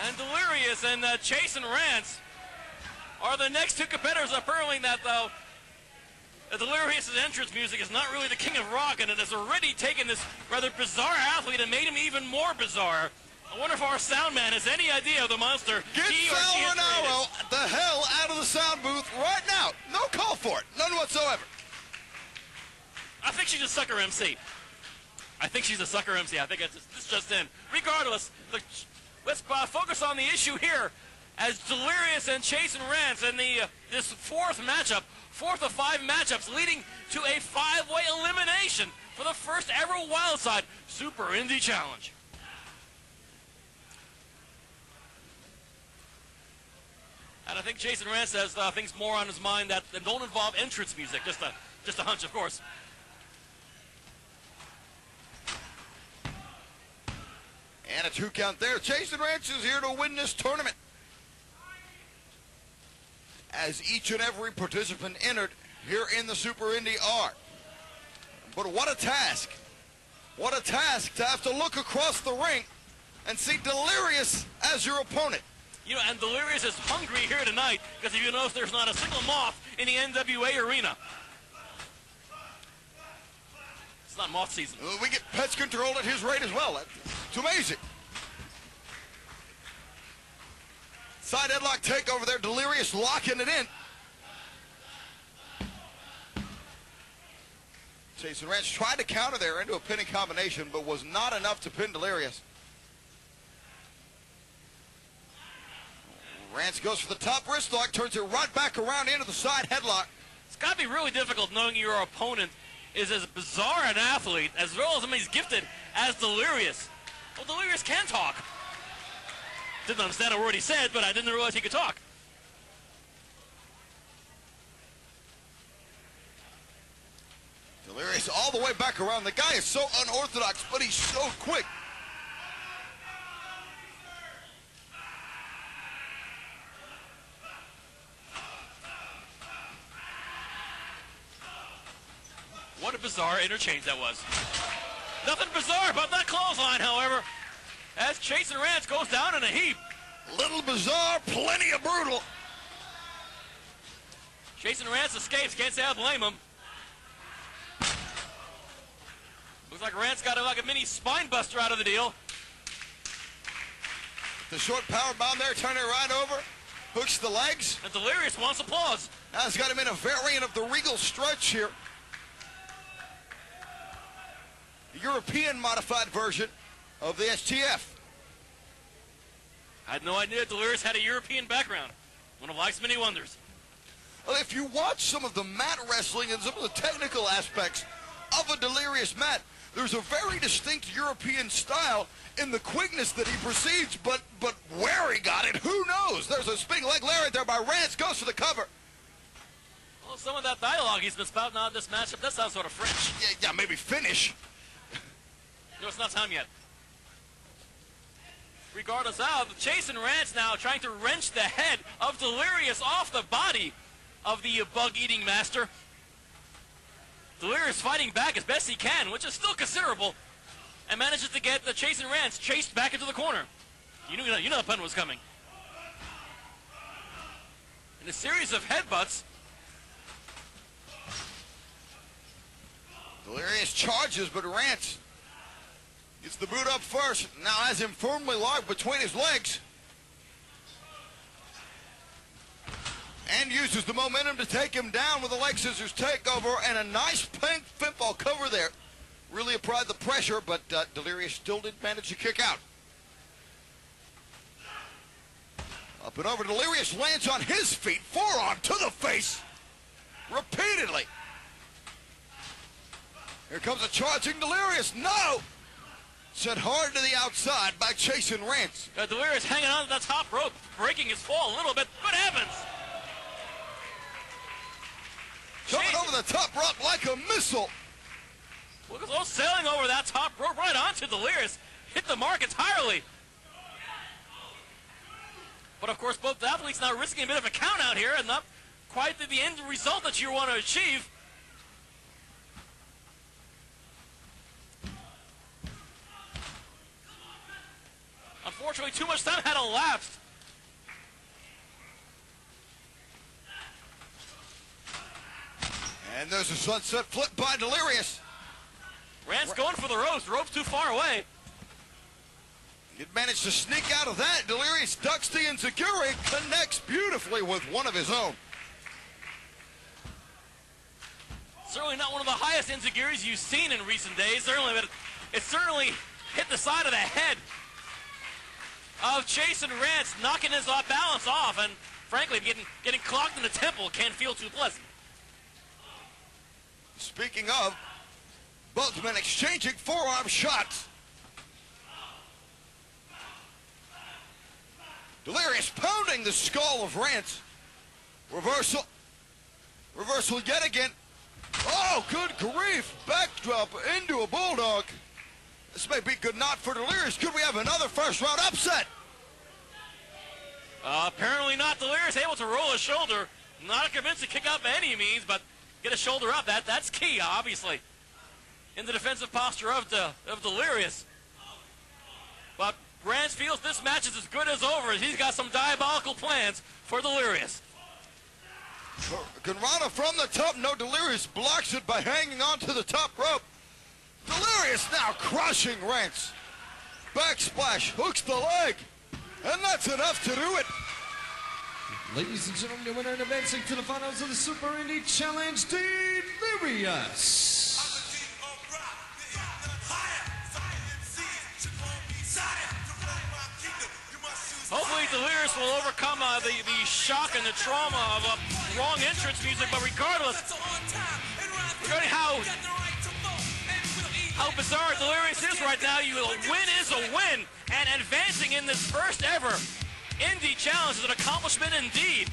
And Delirious and Chasyn Rance are the next two competitors. Apparently that, though, Delirious' entrance music is not really the king of rock, and it has already taken this rather bizarre athlete and made him even more bizarre. I wonder if our sound man has any idea of the monster. Get Sal Rinauro the hell out of the sound booth right now. No call for it. None whatsoever. I think she's a sucker MC. I think she's a sucker MC. I think it's just in. Regardless, let's focus on the issue here as Delirious and Chasyn Rance in this fourth matchup, fourth of 5 matchups, leading to a 5-way elimination for the first ever Wildside Super Indie Challenge. And I think Chasyn Rance has things more on his mind that don't involve entrance music. Just a hunch, of course. And a 2 count there. Chasyn Rance is here to win this tournament. As each and every participant entered here in the Super Indy are. But what a task. What a task to have to look across the ring and see Delirious as your opponent. You know, and Delirious is hungry here tonight because if you notice, there's not a single moth in the NWA arena. It's not moth season. We get pest control at his rate as well. It's amazing. Side headlock takeover there. Delirious locking it in. Chasyn Rance tried to counter there into a pinning combination, but was not enough to pin Delirious. Rance goes for the top wrist lock, turns it right back around into the side headlock. It's got to be really difficult knowing your opponent is as bizarre an athlete, as well as somebody as gifted as Delirious. Well, Delirious can talk. Didn't understand a word he said, but I didn't realize he could talk. Delirious all the way back around. The guy is so unorthodox, but he's so quick. What a bizarre interchange that was. Nothing bizarre about that clothesline, however, as Chasyn Rance goes down in a heap. Little bizarre, plenty of brutal. Chasyn Rance escapes, can't say I blame him. Looks like Rance got like a mini spine buster out of the deal. The short power bomb there, turning it right over. Hooks the legs. And Delirious wants applause. Now he's got him in a variant of the Regal stretch here. European modified version of the STF. I had no idea Delirious had a European background. One of life's many wonders. Well, if you watch some of the mat wrestling and some of the technical aspects of a Delirious mat, there's a very distinct European style in the quickness that he proceeds, but where he got it, who knows? There's a spinning leg lariat there by Rance, goes for the cover. Well, some of that dialogue he's been spouting out in this matchup, that sounds sort of French. Yeah, maybe finish. No, it's not time yet. Regardless of, Chasyn Rance now trying to wrench the head of Delirious off the body of the bug-eating master. Delirious fighting back as best he can, which is still considerable, and manages to get the Chasyn Rance chased back into the corner. You know the pun was coming. In a series of headbutts, Delirious charges, but Rance gets the boot up first. Now has him firmly locked between his legs. And uses the momentum to take him down with a leg scissors takeover and a nice pink pinfall cover there. Really applied the pressure, but Delirious still did manage to kick out. Up and over, Delirious lands on his feet, forearm to the face, repeatedly. Here comes a charging Delirious. No! Sent hard to the outside by Chasyn Rance. Delirious hanging on to that top rope, breaking his fall a little bit. Good heavens! Coming over the top rope like a missile. Look at those sailing over that top rope right onto Delirious. Hit the mark entirely. But of course, both athletes now risking a bit of a count out here and not quite the end result that you want to achieve. Unfortunately, too much time had elapsed. And there's a sunset flip by Delirious. Rance going for the ropes. The rope's too far away. He managed to sneak out of that. Delirious ducks the enziguri, connects beautifully with one of his own. Certainly not one of the highest enziguris you've seen in recent days, certainly, but it certainly hit the side of the head of Chasyn Rance, knocking his balance off, and frankly, getting clocked in the temple can't feel too pleasant. Speaking of, both men exchanging forearm shots. Delirious pounding the skull of Rance. Reversal. Reversal yet again. Oh, good grief. Backdrop into a bulldog. This may be good not for Delirious. Could we have another first round upset? Apparently not. Delirious able to roll his shoulder. Not a convincing kick out by any means, but get a shoulder up. That's key, obviously, in the defensive posture of Delirious. But Rance feels this match is as good as over, as he's got some diabolical plans for Delirious. Conrado from the top. No, Delirious blocks it by hanging on to the top rope. Delirious now crushing Rance. Backsplash, hooks the leg. And that's enough to do it. Ladies and gentlemen, the winner and advancing to the finals of the Super Indie Challenge, Delirious. Hopefully Delirious will overcome the shock and the trauma of wrong entrance music, but regarding how bizarre Delirious is right now, a win is a win, and advancing in this first ever Indie Challenge is an accomplishment indeed.